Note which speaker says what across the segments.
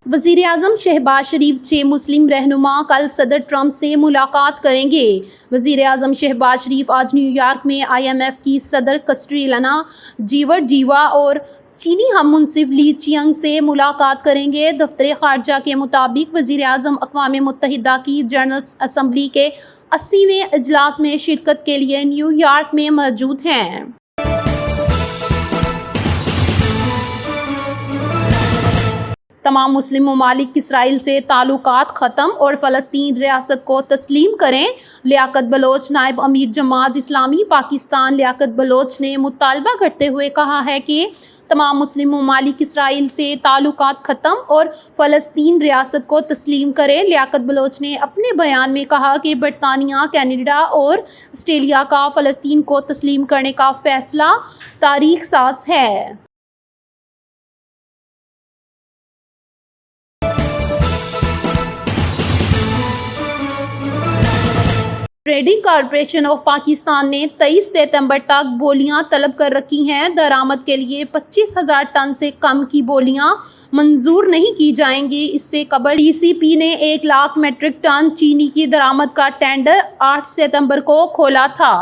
Speaker 1: वज़ीर आज़म शहबाज शरीफ 6 मुस्लिम रहनुमा कल सदर ट्रंप से मुलाकात करेंगे। वज़ीर आज़म शहबाज शरीफ आज न्यूयॉर्क में IMF की सदर कैटरीना जीवर्जीवा और चीनी हम मुंसिफ ली चियांग से मुलाकात करेंगे। दफ्तर ख़ारजा के मुताबिक वज़ीर आज़म अक़वाम मुत्तहिदा की जनरल असम्बली के 80वें इजलास में शिरकत के लिए न्यूयॉर्क में मौजूद हैं। तमाम मुस्लिम ममालिक इसराइल से ताल्लुकात ख़त्म और फ़लस्तीन रियासत को तस्लीम करें। लियाकत बलोच नायब अमीर जमात इस्लामी पाकिस्तान लियाकत बलोच ने मुतालबा करते हुए कहा है कि तमाम मुस्लिम ममालिक इसराइल से ताल्लुकात ख़त्म और फ़लस्तीन रियासत को तस्लीम करें। लियाकत बलोच ने अपने बयान में कहा कि बरतानिया, कनाडा और ऑस्ट्रेलिया का फ़लस्तीन को तस्लीम करने का फ़ैसला तारीख़ साज़ है। ट्रेडिंग कॉरपोरेशन ऑफ पाकिस्तान ने 23 सितंबर तक बोलियां तलब कर रखी हैं। दरामद के लिए 25,000 टन से कम की बोलियां मंजूर नहीं की जाएंगी। इससे कबल DCP ने 1 लाख मीट्रिक टन चीनी की दरामद का टेंडर 8 सितंबर को खोला था।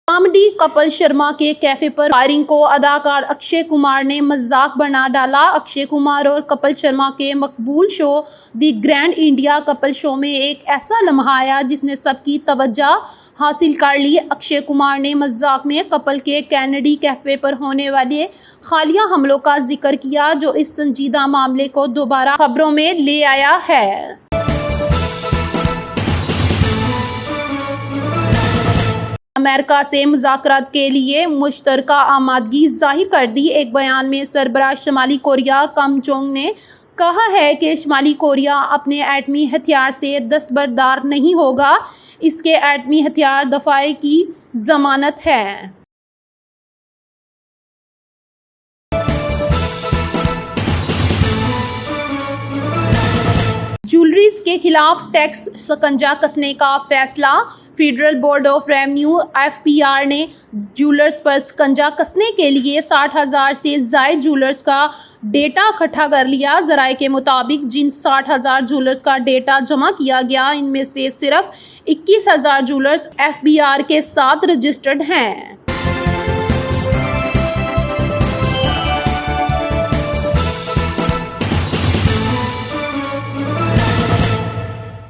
Speaker 1: कॉमेडी कपिल शर्मा के कैफे पर फायरिंग को अदाकार अक्षय कुमार ने मजाक बना डाला। अक्षय कुमार और कपिल शर्मा के मकबूल show the grand India Kapil show में एक ऐसा लम्हा आया जिसने सबकी तवज्जो हासिल कर ली। अक्षय कुमार ने मजाक में कपिल के कैनेडी कैफे पर होने वाले हालिया हमलों का जिक्र किया, जो इस संजीदा मामले को दोबारा खबरों में ले आया है। अमेरिका से मुज़ाकरात के लिए मुश्तरका आमादगी जाहिर कर दी। एक बयान में सरबराह शुमाली कोरिया किम जोंग ने कहा है कि शुमाली कोरिया अपने एटमी हथियार से दस्तबरदार नहीं होगा। इसके एटमी हथियार दफाए की जमानत है। ज्वेलरीज के खिलाफ टैक्स शिकंजा कसने का फैसला। Federal board of revenue FBR ने ज्वेलर्स पर शिकंजा कसने के लिए 60,000 से ज़ायद ज्वेलर्स का डेटा इकट्ठा कर लिया। ज़राए के मुताबिक जिन 60,000 ज्वेलर्स का डेटा जमा किया गया, इनमें से सिर्फ 21,000 ज्वेलर्स FBR के साथ रजिस्टर्ड हैं।